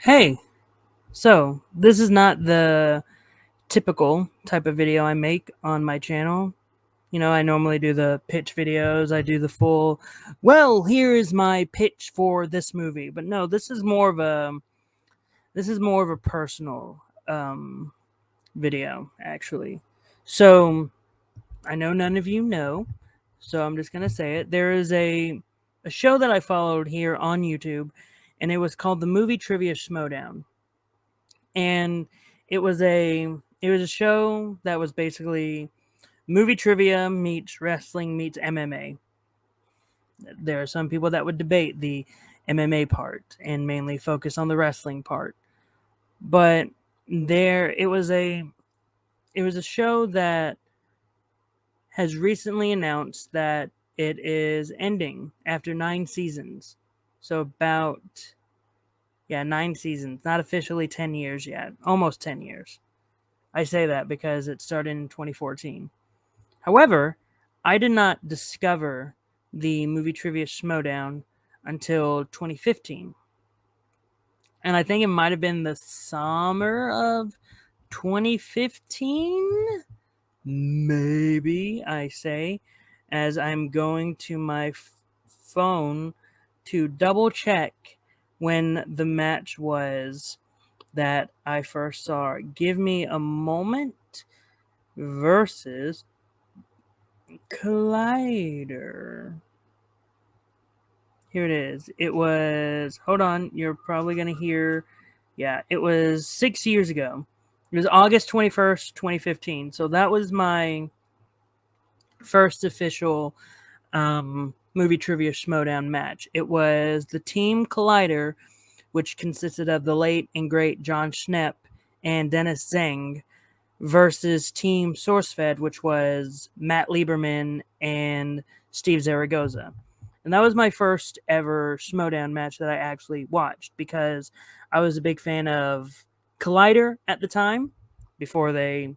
Hey, so this is not the typical type of video I make on my channel. I normally do the pitch videos. I do the full, well, here is my pitch for this movie. But no, this is more of a personal video actually. So, I know none of you know, so I'm just going to say it. There is a show that I followed here on YouTube, and it was called the Movie Trivia Schmoedown. And it was a show that was basically movie trivia meets wrestling meets MMA. There are some people that would debate the MMA part and mainly focus on the wrestling part. But there it was a show that has recently announced that it is ending after 9 seasons. So about 9 seasons, not officially 10 years yet, almost 10 years. I say that because it started in 2014. However, I did not discover the Movie Trivia Schmoedown until 2015. And I think it might have been the summer of 2015. Maybe, I say, as I'm going to my phone to double check when the match was that I first saw. Give me a moment. Versus Collider. Here it is. It was, hold on, you're probably going to hear, it was 6 years ago. It was August 21st, 2015. So that was my first official Movie Trivia Schmoedown match. It was the Team Collider, which consisted of the late and great John Schnepp and Dennis Zeng, versus Team SourceFed, which was Matt Lieberman and Steve Zaragoza. And that was my first ever Schmoedown match that I actually watched because I was a big fan of Collider at the time before they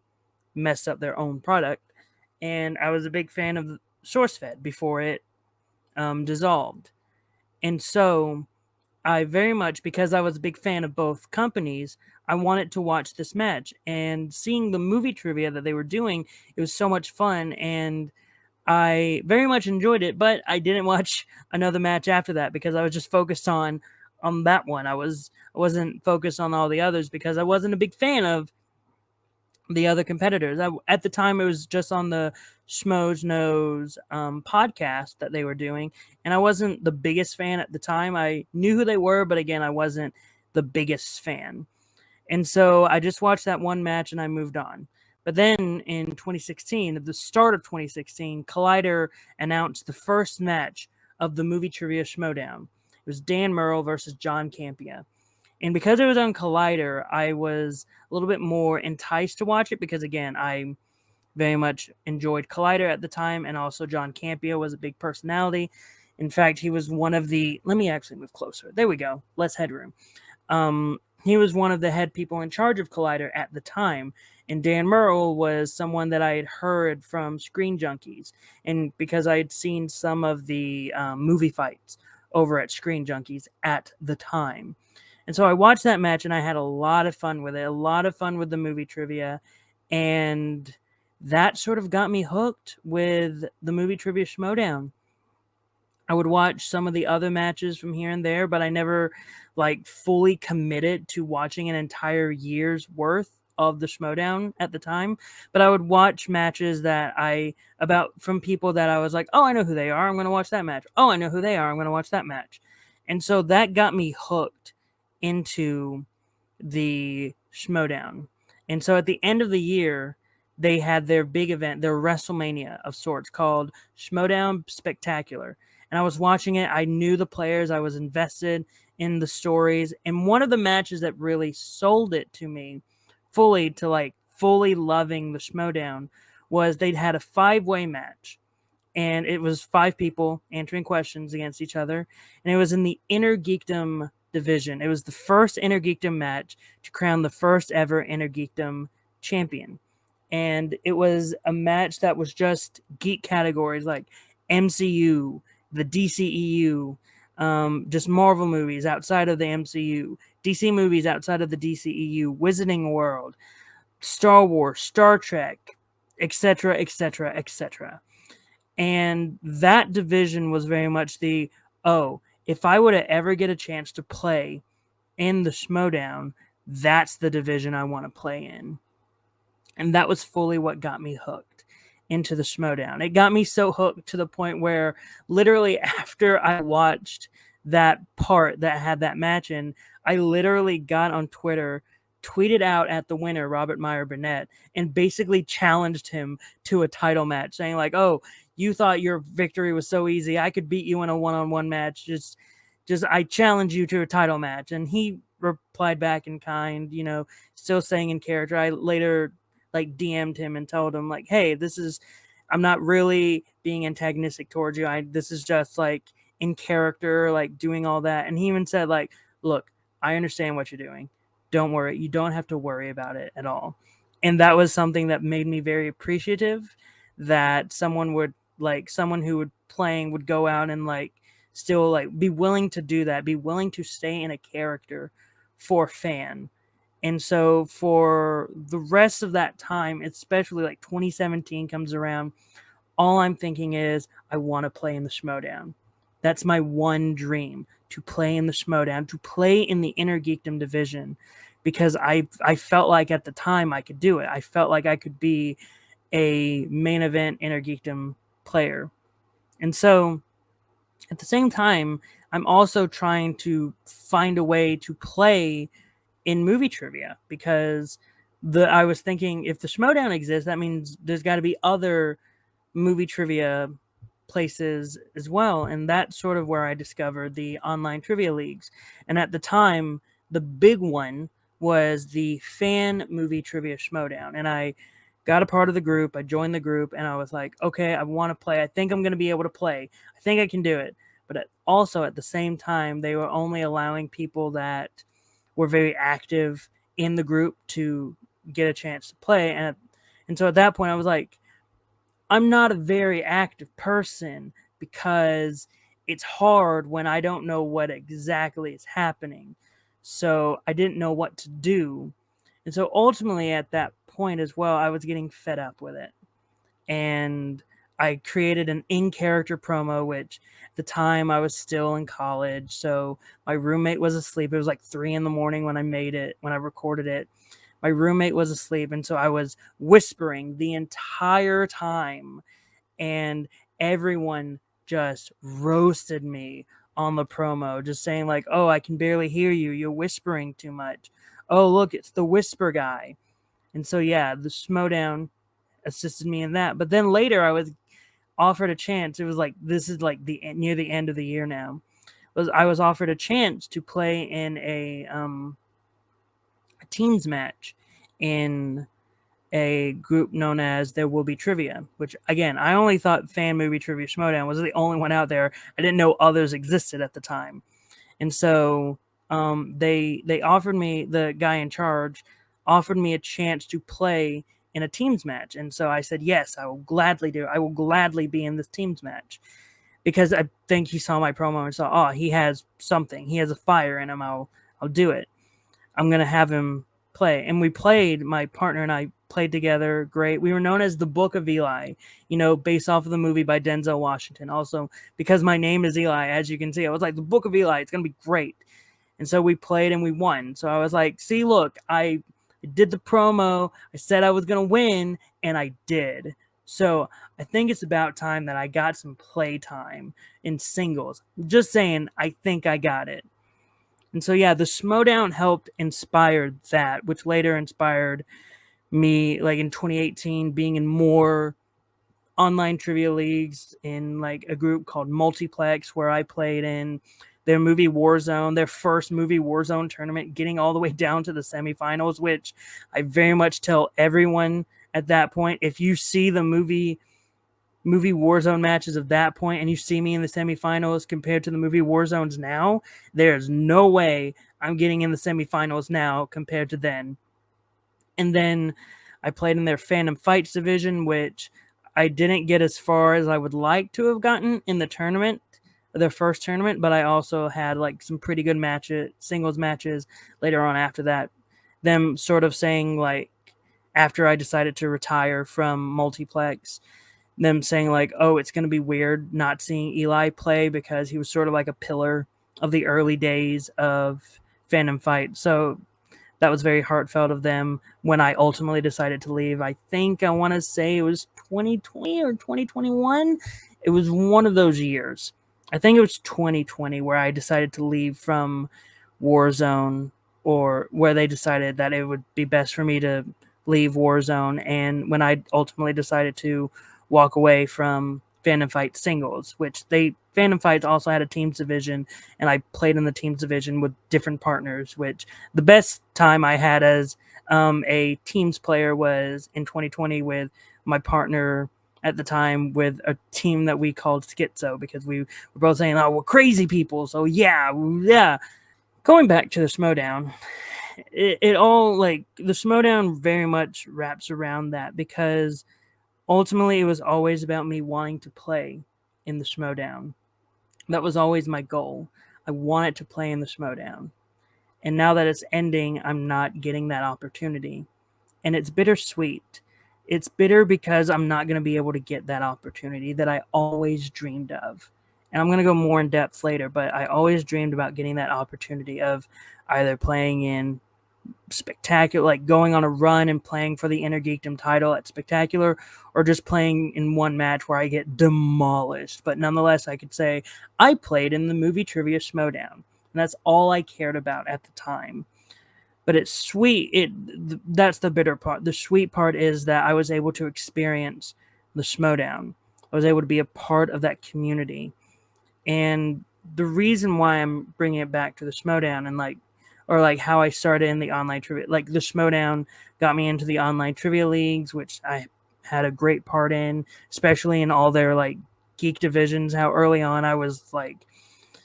messed up their own product. And I was a big fan of SourceFed before it dissolved. And so I very much, because I was a big fan of both companies, I wanted to watch this match. And seeing the movie trivia that they were doing, it was so much fun, and I very much enjoyed it. But I didn't watch another match after that because I was just focused on that one. I wasn't focused on all the others because I wasn't a big fan of the other competitors. At the time, it was just on the Schmoes Knows podcast that they were doing, and I wasn't the biggest fan at the time. I knew who they were, but again, I wasn't the biggest fan. And so I just watched that one match and I moved on. But then in 2016, at the start of 2016, Collider announced the first match of the Movie Trivia Schmoedown. It was Dan Merrell versus John Campia. And because it was on Collider, I was a little bit more enticed to watch it because, again, I very much enjoyed Collider at the time, and also John Campia was a big personality. In fact, he was one of the... Let me actually move closer. There we go. Less headroom. He was one of the head people in charge of Collider at the time, and Dan Merrell was someone that I had heard from Screen Junkies, and because I had seen some of the movie fights over at Screen Junkies at the time. And so I watched that match and I had a lot of fun with it, a lot of fun with the movie trivia. And that sort of got me hooked with the Movie Trivia Schmoedown. I would watch some of the other matches from here and there, but I never fully committed to watching an entire year's worth of the Schmoedown at the time. But I would watch matches from people that I was like, oh, I know who they are. I'm going to watch that match. Oh, I know who they are. I'm going to watch that match. And so that got me hooked into the Schmoedown. And so at the end of the year, they had their big event, their WrestleMania of sorts, called Schmoedown Spectacular. And I was watching it. I knew the players. I was invested in the stories. And one of the matches that really sold it to me fully to fully loving the Schmoedown was they'd had a 5-way match. And it was 5 people answering questions against each other. And it was in the Inner Geekdom division. It was the first Inner Geekdom match to crown the first ever Inner Geekdom champion. And it was a match that was just geek categories like MCU, the DCEU, just Marvel movies outside of the MCU, DC movies outside of the DCEU, Wizarding World, Star Wars, Star Trek, etc., etc., etc. And that division was very much the, oh, if I would ever get a chance to play in the Schmoedown, that's the division I want to play in. And that was fully what got me hooked into the Schmoedown. It got me so hooked to the point where literally after I watched that part that had that match in, I literally got on Twitter, tweeted out at the winner, Robert Meyer Burnett, and basically challenged him to a title match, saying like, oh, you thought your victory was so easy. I could beat you in a one-on-one match. Just I challenge you to a title match. And he replied back in kind, still saying in character. I later like DM'd him and told him like, hey, I'm not really being antagonistic towards you. This is just like in character, like doing all that. And he even said like, look, I understand what you're doing. Don't worry. You don't have to worry about it at all. And that was something that made me very appreciative that someone who would go out and like still like be willing to do that, be willing to stay in a character for fan. And so for the rest of that time, especially like 2017 comes around, all I'm thinking is I want to play in the Schmoedown. That's my one dream, to play in the Schmoedown, to play in the Inner Geekdom division, because I felt like at the time I could do it. I felt like I could be a main event Inner Geekdom player. And so at the same time, I'm also trying to find a way to play in movie trivia, because I was thinking if the Schmoedown exists, that means there's got to be other movie trivia places as well. And that's sort of where I discovered the online trivia leagues. And at the time, the big one was the Fan Movie Trivia Schmoedown. And I got a part of the group. I joined the group and I was like, okay, I want to play. I think I'm going to be able to play. I think I can do it. But also at the same time, they were only allowing people that were very active in the group to get a chance to play. And so at that point I was like, I'm not a very active person, because it's hard when I don't know what exactly is happening. So I didn't know what to do. And so ultimately at that point as well, I was getting fed up with it. And I created an in-character promo, which at the time I was still in college. So my roommate was asleep. It was like 3 a.m. when I recorded it. My roommate was asleep. And so I was whispering the entire time. And everyone just roasted me on the promo, just saying like, oh, I can barely hear you. You're whispering too much. Oh, look, it's the whisper guy. And so, yeah, the Schmoedown assisted me in that. But then later I was offered a chance. It was like, this is like near the end of the year now. I was offered a chance to play in a teams match in a group known as There Will Be Trivia, which again, I only thought Fan Movie Trivia Schmoedown was the only one out there. I didn't know others existed at the time. And so they offered me, the guy in charge offered me a chance to play in a teams match. And so I said, yes, I will gladly do it. I will gladly be in this teams match, because I think he saw my promo and saw, oh, he has something. He has a fire in him. I'll do it. I'm going to have him play. And we played, my partner and I played together. Great. We were known as the Book of Eli, based off of the movie by Denzel Washington. Also, because my name is Eli, as you can see, I was like, the Book of Eli, it's going to be great. And so we played and we won. So I was like, see, look, I did the promo. I said I was going to win, and I did. So I think it's about time that I got some play time in singles. Just saying, I think I got it. And so, yeah, the Schmoedown helped inspire that, which later inspired me, like in 2018, being in more online trivia leagues in like a group called Multiplex, where I played in their movie Warzone, their first movie Warzone tournament, getting all the way down to the semifinals, which I very much tell everyone at that point, if you see the movie Warzone matches of that point and you see me in the semifinals compared to the movie Warzones now, there's no way I'm getting in the semifinals now compared to then. And then I played in their Phantom Fights division, which I didn't get as far as I would like to have gotten in the tournament. their first tournament, but I also had like some pretty good matches, singles matches later on after that. Them sort of saying like after I decided to retire from multiplex, them saying like, "Oh, it's going to be weird not seeing Eli play because he was sort of like a pillar of the early days of Fandom Fight." So that was very heartfelt of them when I ultimately decided to leave. I think I want to say it was 2020 or 2021. It was one of those years. I think it was 2020 where I decided to leave from Warzone, or where they decided that it would be best for me to leave Warzone, and when I ultimately decided to walk away from Fandom Fight singles, which Fandom Fights also had a teams division, and I played in the teams division with different partners. Which the best time I had as a teams player was in 2020 with my partner at the time, with a team that we called Schizo, because we were both saying, "Oh, we're crazy people." So yeah. Going back to the Schmoedown, it all like the Schmoedown very much wraps around that, because ultimately it was always about me wanting to play in the Schmoedown. That was always my goal. I wanted to play in the Schmoedown. And now that it's ending, I'm not getting that opportunity. And it's bittersweet. It's bitter because I'm not going to be able to get that opportunity that I always dreamed of. And I'm going to go more in depth later, but I always dreamed about getting that opportunity of either playing in Spectacular, like going on a run and playing for the Inner Geekdom title at Spectacular, or just playing in one match where I get demolished. But nonetheless, I could say I played in the Movie Trivia Schmoedown, and that's all I cared about at the time. But it's sweet. That's the bitter part. The sweet part is that I was able to experience the Schmoedown. I was able to be a part of that community, and the reason why I'm bringing it back to the Schmoedown and like how I started in the online trivia, like the Schmoedown got me into the online trivia leagues, which I had a great part in, especially in all their like geek divisions. How early on I was like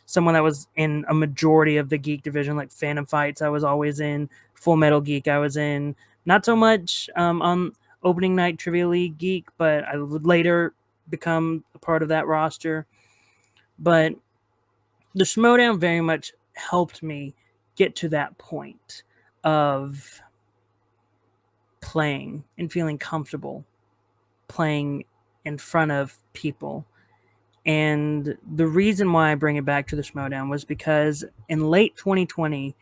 someone that was in a majority of the geek division, like Phantom Fights I was always in, Full Metal Geek I was in, not so much on opening night trivia league geek, but I would later become a part of that roster. But the Schmoedown very much helped me get to that point of playing and feeling comfortable playing in front of people. And the reason why I bring it back to the Schmoedown was because in late 2020,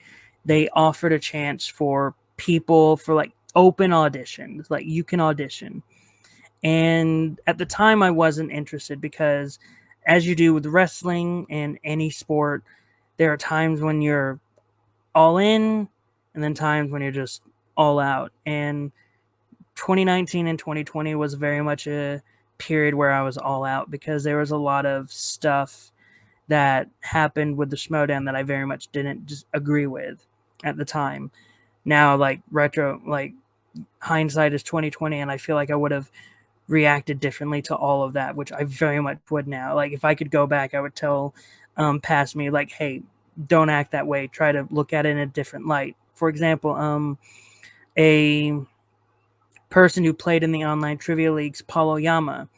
they offered a chance for people for like open auditions, like you can audition. And at the time, I wasn't interested because, as you do with wrestling and any sport, there are times when you're all in and then times when you're just all out. And 2019 and 2020 was very much a period where I was all out because there was a lot of stuff that happened with the Schmoedown that I very much didn't just agree with at the time. Now, like hindsight is 2020, and I feel like I would have reacted differently to all of that, which I very much would now. Like if I could go back, I would tell past me like, hey, don't act that way. Try to look at it in a different light. For example, a person who played in the online trivia leagues, Paulo Yama,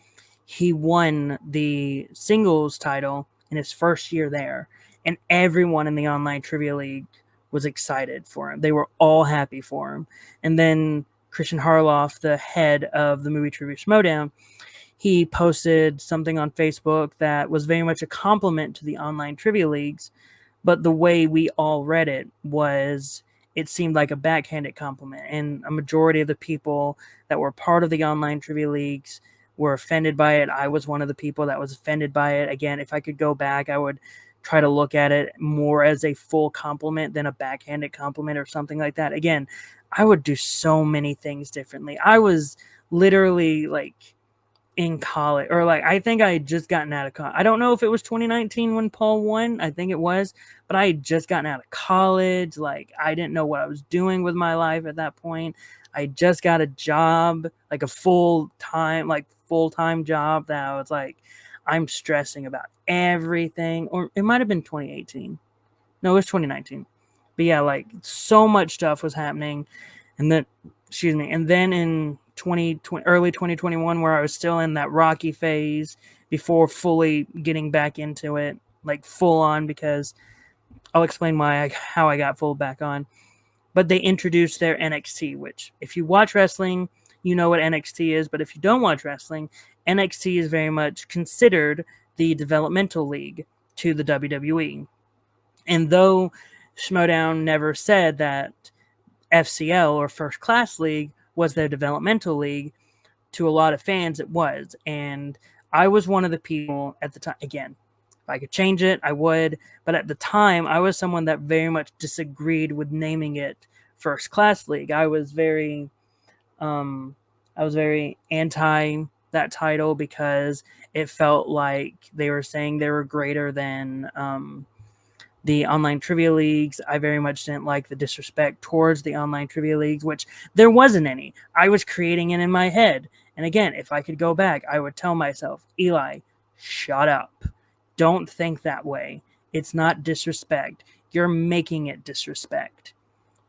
he won the singles title in his first year there, and everyone in the online trivia league was excited for him. They were all happy for him. And then Christian Harloff, the head of the Movie Trivia Schmoedown, he posted something on Facebook that was very much a compliment to the online trivia leagues, but the way we all read it was it seemed like a backhanded compliment, and a majority of the people that were part of the online trivia leagues were offended by it. I was one of the people that was offended by it. Again, if I could go back, I would try to look at it more as a full compliment than a backhanded compliment or something like that. Again, I would do so many things differently. I was literally like in college, or like I think I had just gotten out of college. I don't know if it was 2019 when Paul won. I think it was, but I had just gotten out of college. Like I didn't know what I was doing with my life at that point. I just got a job, like a full-time job that I was like, I'm stressing about everything. Or it might have been 2018. No, it was 2019. But yeah, like so much stuff was happening. And then, and then in 2020, early 2021, where I was still in that rocky phase before fully getting back into it, like full on, because I'll explain how I got full back on. But they introduced their NXT, which if you watch wrestling, you know what NXT is. But if you don't watch wrestling, NXT is very much considered the developmental league to the WWE. And though Schmoedown never said that FCL, or First Class League, was their developmental league, to a lot of fans it was. And I was one of the people at the time. Again, if I could change it, I would. But at the time, I was someone that very much disagreed with naming it First Class League. I was very anti that title, because it felt like they were saying they were greater than the online trivia leagues. I very much didn't like the disrespect towards the online trivia leagues, which there wasn't any. I was creating it in my head. And again, if I could go back, I would tell myself, Eli, shut up. Don't think that way. It's not disrespect. You're making it disrespect.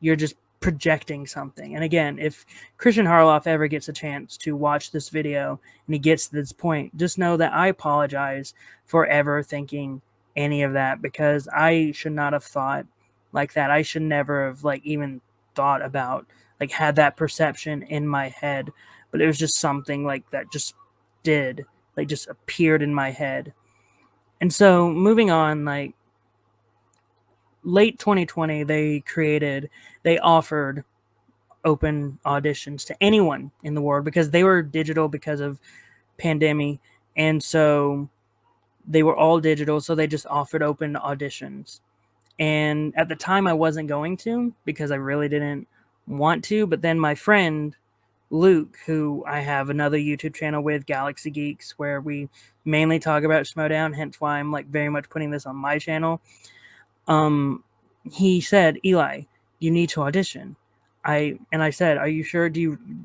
You're just projecting something. And again, if Christian Harloff ever gets a chance to watch this video and he gets to this point, just know that I apologize for ever thinking any of that, because I should not have thought like that. I should never have even thought about, had that perception in my head. But it was just something that just just appeared in my head. And so moving on, late 2020, they offered open auditions to anyone in the world, because they were digital because of pandemic. And so they were all digital. So they just offered open auditions. And at the time I wasn't going to, because I really didn't want to. But then my friend Luke, who I have another YouTube channel with, Galaxy Geeks, where we mainly talk about Schmoedown, hence why I'm very much putting this on my channel. He said, Eli, you need to audition. I said, are you sure?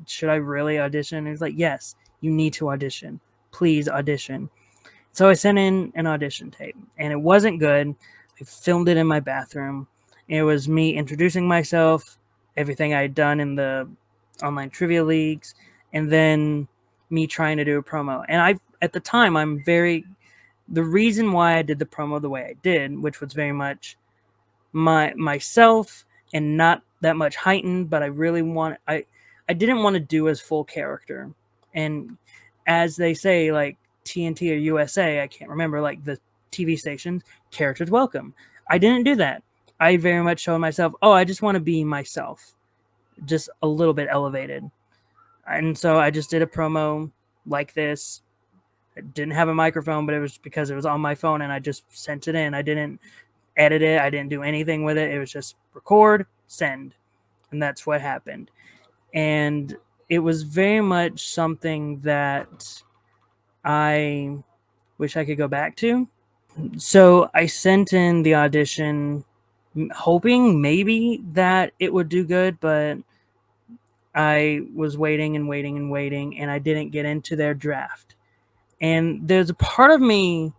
Should I really audition? And he's like, yes, you need to audition. Please audition. So I sent in an audition tape, and it wasn't good. I filmed it in my bathroom. It was me introducing myself, everything I had done in the online trivia leagues, and then me trying to do a promo. And at the time, the reason why I did the promo the way I did, which was very much myself and not that much heightened, but I didn't want to do as full character. And as they say, TNT or USA, I can't remember, the TV stations, characters welcome. I didn't do that. I very much showed myself, I just want to be myself, just a little bit elevated. And so I just did a promo like this. I didn't have a microphone, but it was because it was on my phone, and I just sent it in. I didn't edit it. I didn't do anything with it. It was just record, send. And that's what happened. And it was very much something that I wish I could go back to. So I sent in the audition hoping maybe that it would do good, but I was waiting and waiting and waiting, and I didn't get into their draft. And there's a part of me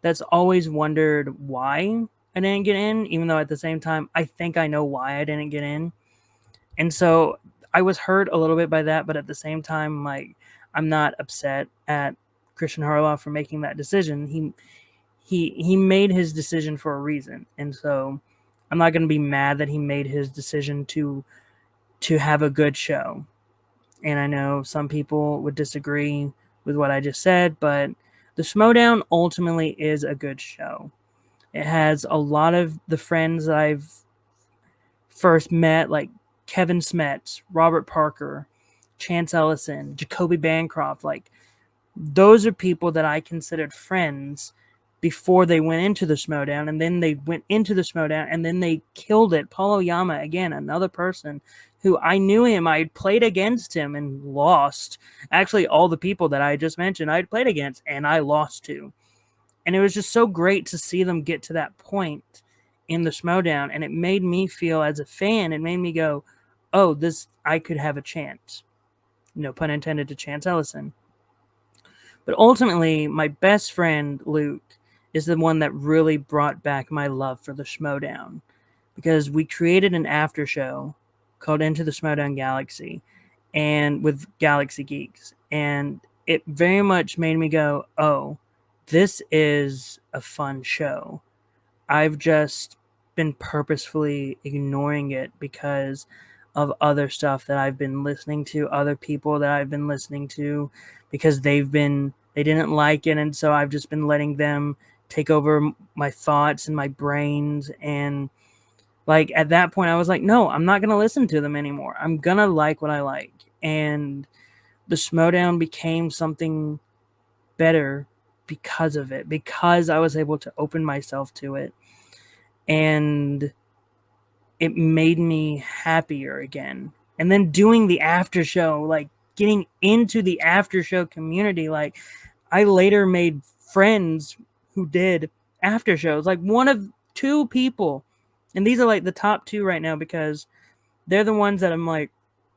that's always wondered why I didn't get in, even though at the same time, I think I know why I didn't get in. And so I was hurt a little bit by that, but at the same time, I'm not upset at Christian Harloff for making that decision. He made his decision for a reason. And so I'm not going to be mad that he made his decision to have a good show. And I know some people would disagree with what I just said, but the Schmoedown ultimately is a good show. It has a lot of the friends that I've first met, like Kevin Smets, Robert Parker, Chance Ellison, Jacoby Bancroft. Those are people that I considered friends before they went into the Schmoedown, and then they went into the Schmoedown, and then they killed it. Paul Oyama, again, another person who I knew him. I played against him and lost. Actually, all the people that I just mentioned, I'd played against, and I lost to. And it was just so great to see them get to that point in the Schmoedown, and it made me feel, as a fan, it made me go, oh, I could have a chance. No pun intended to Chance Ellison. But ultimately, my best friend, Luke, is the one that really brought back my love for the Schmoedown, because we created an after show called Into the Schmoedown Galaxy, and with Galaxy Geeks, and it very much made me go, oh, this is a fun show. I've just been purposefully ignoring it because of other stuff that I've been listening to, other people that I've been listening to, because they didn't like it, and so I've just been letting them take over my thoughts and my brains. And like at that point I was like, no, I'm not going to listen to them anymore. I'm going to like what I like. And the Schmoedown became something better because of it, because I was able to open myself to it, and it made me happier again. And then doing the after show, like getting into the after show community, like I later made friends who did after shows, like one of two people, and these are like the top two right now because they're the ones that I'm like,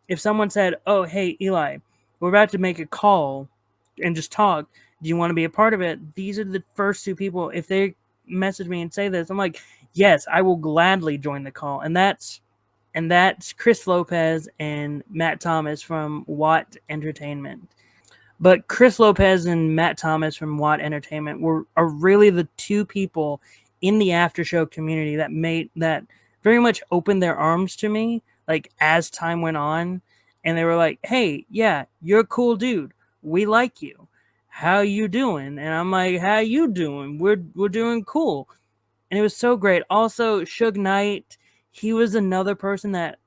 if someone said, oh hey Eli, we're about to make a call and just talk, do you want to be a part of it? These are the first two people. If they message me and say this, I'm like, yes, I will gladly join the call. And that's Chris Lopez and Matt Thomas from Watt Entertainment. But Chris Lopez and Matt Thomas from Watt Entertainment are really the two people in the after show community that very much opened their arms to me, like as time went on, and they were like, hey, yeah, you're a cool dude, we like you, how you doing? And I'm like, how you doing? We're doing cool. And it was so great. Also, Suge Knight, he was another person that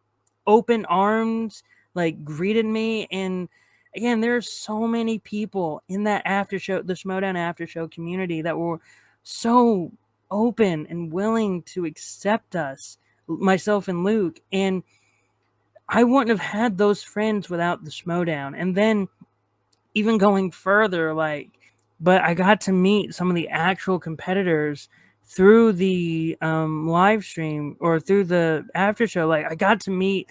open arms, like greeted me. And again, there are so many people in that after show, the Schmoedown after show community, that were so open and willing to accept us, myself and Luke. And I wouldn't have had those friends without the Schmoedown. And then even going further, like, but I got to meet some of the actual competitors through the live stream or through the after show. Like I got to meet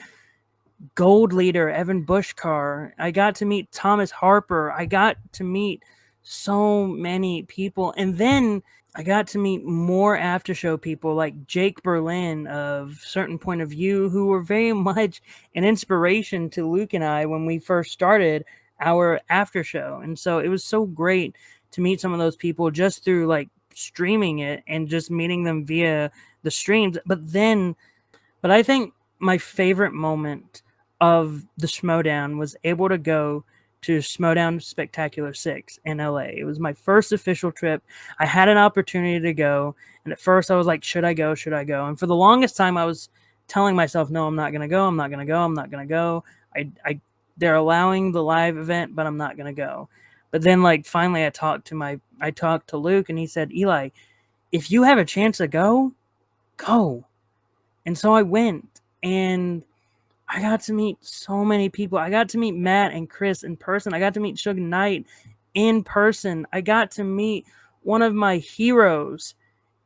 Gold Leader Evan Bushcar. I got to meet Thomas Harper. I got to meet so many people. And then I got to meet more after show people like Jake Berlin of Certain Point of View, who were very much an inspiration to Luke and I when we first started our after show. And so it was so great to meet some of those people just through like streaming it and just meeting them via the streams. But I think my favorite moment of the Schmoedown was able to go to Schmoedown Spectacular 6 in LA. It was my first official trip. I had an opportunity to go, and at first I was like, should I go? Should I go? And for the longest time I was telling myself, no, I'm not going to go. I'm not going to go. I'm not going to go. They're allowing the live event, but I'm not going to go. But then like finally I talked to Luke, and he said, Eli, if you have a chance to go, go. And so I went, and I got to meet so many people. I got to meet Matt and Chris in person. I got to meet Suge Knight in person. I got to meet one of my heroes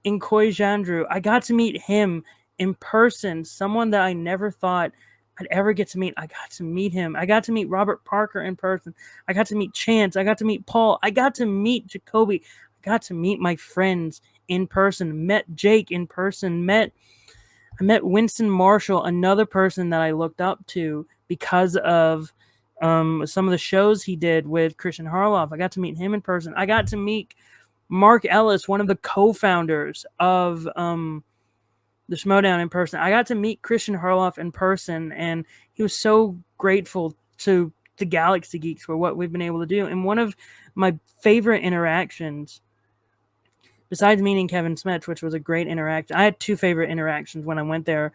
in Koi Jandreau. I got to meet him in person, someone that I never thought I'd ever get to meet. I got to meet him. I got to meet Robert Parker in person. I got to meet Chance. I got to meet Paul. I got to meet Jacoby. I got to meet my friends in person. Met Jake in person. I met Winston Marshall, another person that I looked up to because of some of the shows he did with Christian Harloff. I got to meet him in person. I got to meet Mark Ellis, one of the co-founders of the Schmoedown, in person. I got to meet Christian Harloff in person, and he was so grateful to the Galaxy Geeks for what we've been able to do. And one of my favorite interactions, besides meeting Kevin Smith, which was a great interaction, I had two favorite interactions when I went there.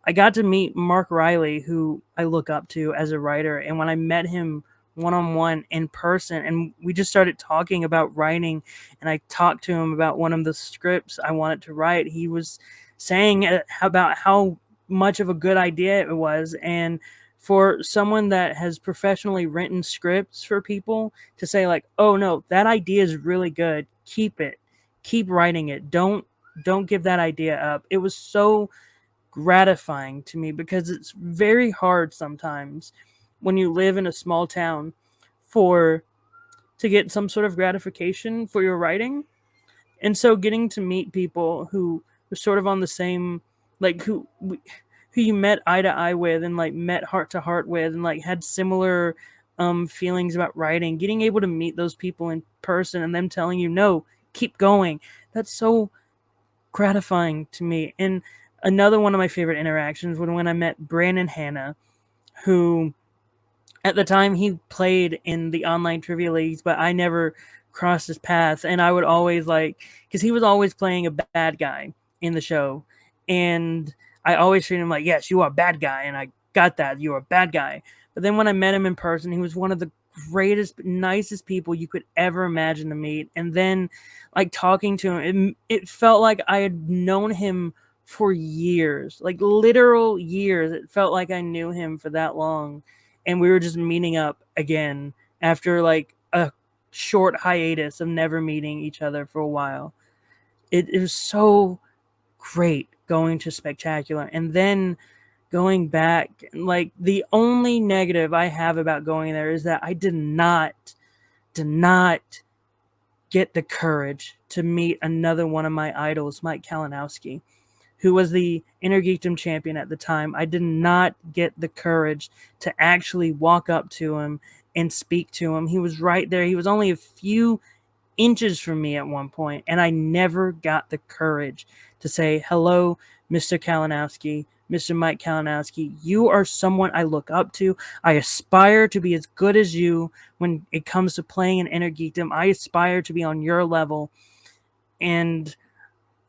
I got to meet Mark Riley, who I look up to as a writer, and when I met him one-on-one in person, and we just started talking about writing, and I talked to him about one of the scripts I wanted to write. He was saying about how much of a good idea it was, and for someone that has professionally written scripts for people to say like, oh no, that idea is really good, keep it, keep writing it, don't give that idea up. It was so gratifying to me because it's very hard sometimes when you live in a small town to get some sort of gratification for your writing. And so getting to meet people who were sort of on the same, like who you met eye to eye with and like met heart to heart with and like had similar feelings about writing, getting able to meet those people in person and them telling you, no, keep going. That's so gratifying to me. And another one of my favorite interactions was when I met Brandon Hanna, who at the time he played in the online trivia leagues, but I never crossed his path. And I would always because he was always playing a bad guy in the show. And I always treated him like, yes, you are a bad guy. And I got that. You are a bad guy. But then when I met him in person, he was one of the greatest, nicest people you could ever imagine to meet. And then talking to him, it felt like I had known him for years, like literal years. It felt like I knew him for that long. And we were just meeting up again after a short hiatus of never meeting each other for a while. It was so great going to Spectacular. And then going back, the only negative I have about going there is that I did not get the courage to meet another one of my idols, Mike Kalinowski, who was the Inner Geekdom champion at the time. I did not get the courage to actually walk up to him and speak to him. He was right there. He was only a few inches from me at one point, and I never got the courage to say, hello, Mr. Kalinowski, Mr. Mike Kalinowski. You are someone I look up to. I aspire to be as good as you when it comes to playing in Inner Geekdom. I aspire to be on your level. And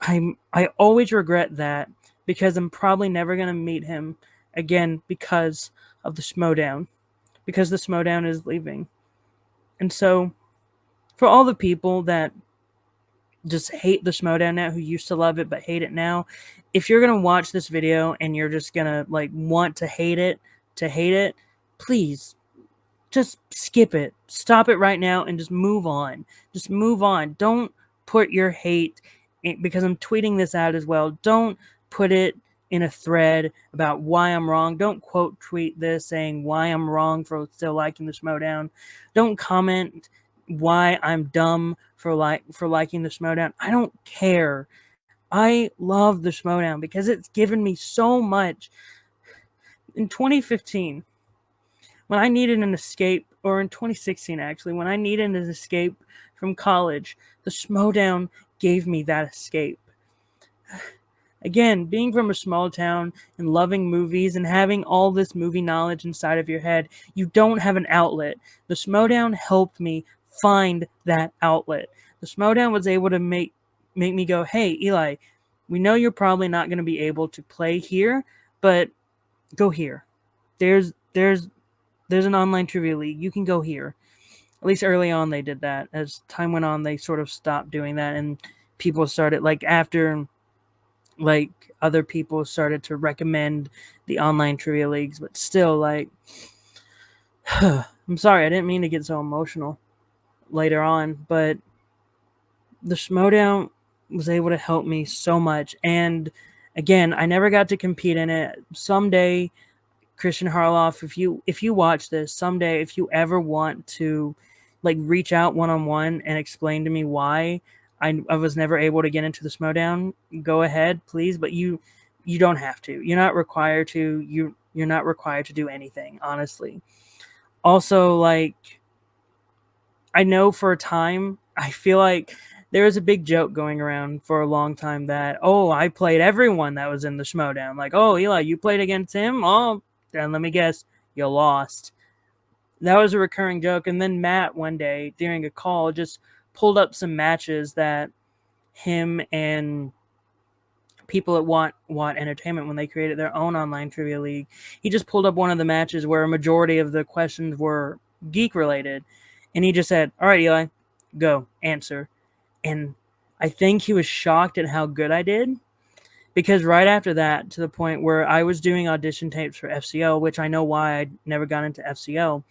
I always regret that because I'm probably never going to meet him again because of the Schmoedown, because the Schmoedown is leaving. And so for all the people that just hate the Schmoedown now, who used to love it but hate it now, if you're going to watch this video and you're just going to want to hate it, please just skip it. Stop it right now and just move on. Just move on. Don't put your hate because I'm tweeting this out as well. Don't put it in a thread about why I'm wrong. Don't quote tweet this saying why I'm wrong for still liking the Schmoedown. Don't comment why I'm dumb for liking the Schmoedown. I don't care. I love the Schmoedown because it's given me so much. In 2015, when I needed an escape, or in 2016 actually, when I needed an escape from college, the Schmoedown gave me that escape. Again, being from a small town and loving movies and having all this movie knowledge inside of your head, you don't have an outlet. The Schmoedown helped me find that outlet. The Schmoedown was able to make me go, hey, Eli, we know you're probably not going to be able to play here, but go here. There's an online trivia league. You can go here. At least early on they did that. As time went on, they sort of stopped doing that, and people started, after other people started to recommend the online trivia leagues, but still, I'm sorry, I didn't mean to get so emotional later on, but the Schmoedown was able to help me so much. And again, I never got to compete in it. Someday, Christian Harloff, if you watch this, someday, if you ever want to reach out one-on-one and explain to me why I was never able to get into the Schmoedown, go ahead, please. But you don't have to. You're not required to. You're not required to do anything, honestly. Also, I know for a time, I feel like there was a big joke going around for a long time that, oh, I played everyone that was in the Schmoedown. Oh, Eli, you played against him? Oh, then let me guess, you lost. That was a recurring joke. And then Matt one day during a call just pulled up some matches that him and people at Want Entertainment, when they created their own online trivia league, he just pulled up one of the matches where a majority of the questions were geek related. And he just said, all right, Eli, go, answer. And I think he was shocked at how good I did. Because right after that, to the point where I was doing audition tapes for FCL, which I know why I never got into FCL,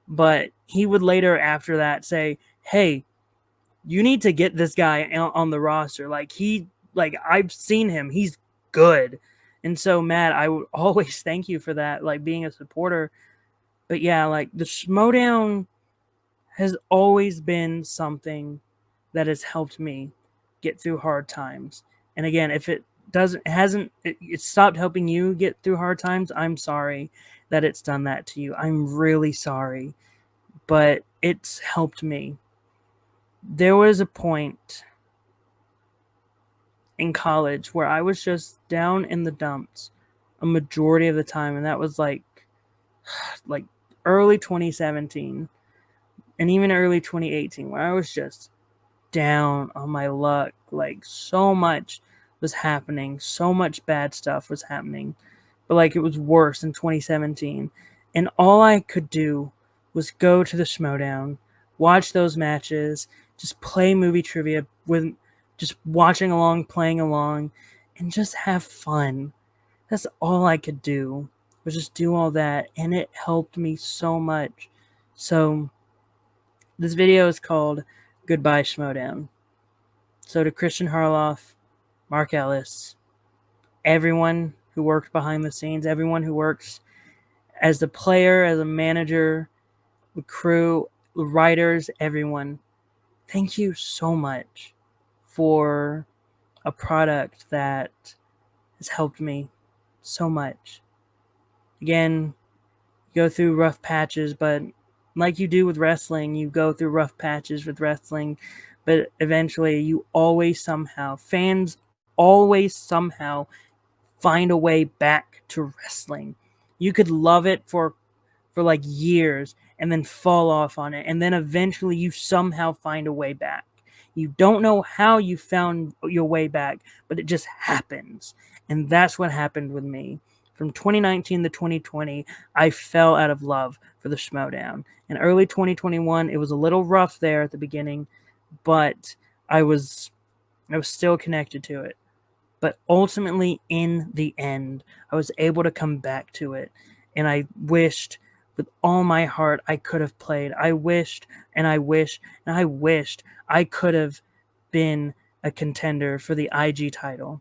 but he would later after that say, hey, you need to get this guy on the roster. I've seen him. He's good. And so, Matt, I would always thank you for that, being a supporter. But yeah, the Schmoedown has always been something that has helped me get through hard times. And again, if it stopped helping you get through hard times, I'm sorry that it's done that to you. I'm really sorry, but it's helped me. There was a point in college where I was just down in the dumps a majority of the time, and that was like early 2017 and even early 2018, where I was just down on my luck. Like, so much was happening, so much bad stuff was happening, but like it was worse in 2017, and all I could do was go to the Schmoedown, watch those matches, just play movie trivia with, just watching along, playing along, and just have fun. That's all I could do, was just do all that, and it helped me so much. So this video is called Goodbye Schmoedown. So to Christian Harloff, Mark Ellis, everyone who worked behind the scenes, everyone who works as the player, as a manager, the crew, the writers, everyone, thank you so much for a product that has helped me so much. Again, you go through rough patches, but like you do with wrestling, you go through rough patches with wrestling, but eventually you always somehow, fans always somehow find a way back to wrestling. You could love it for like years and then fall off on it, and then eventually you somehow find a way back. You don't know how you found your way back, but it just happens. And that's what happened with me. From 2019 to 2020, I fell out of love for the Schmoedown. In early 2021, it was a little rough there at the beginning, but I was still connected to it. But ultimately, in the end, I was able to come back to it. And I wished with all my heart I could have played. I wished and I wished and I wished I could have been a contender for the IG title.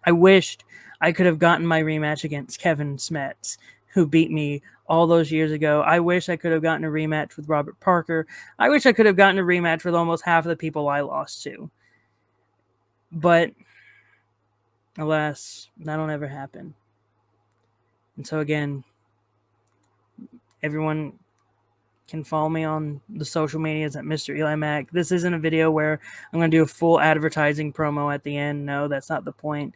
I wished I could have gotten my rematch against Kevin Smets, who beat me all those years ago. I wish I could have gotten a rematch with Robert Parker. I wish I could have gotten a rematch with almost half of the people I lost to. But alas, that'll never happen. And so again, everyone can follow me on the social medias at MrEliMac. This isn't a video where I'm going to do a full advertising promo at the end. No, that's not the point.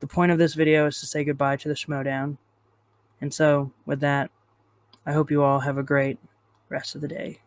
The point of this video is to say goodbye to the Schmoedown. And so, with that, I hope you all have a great rest of the day.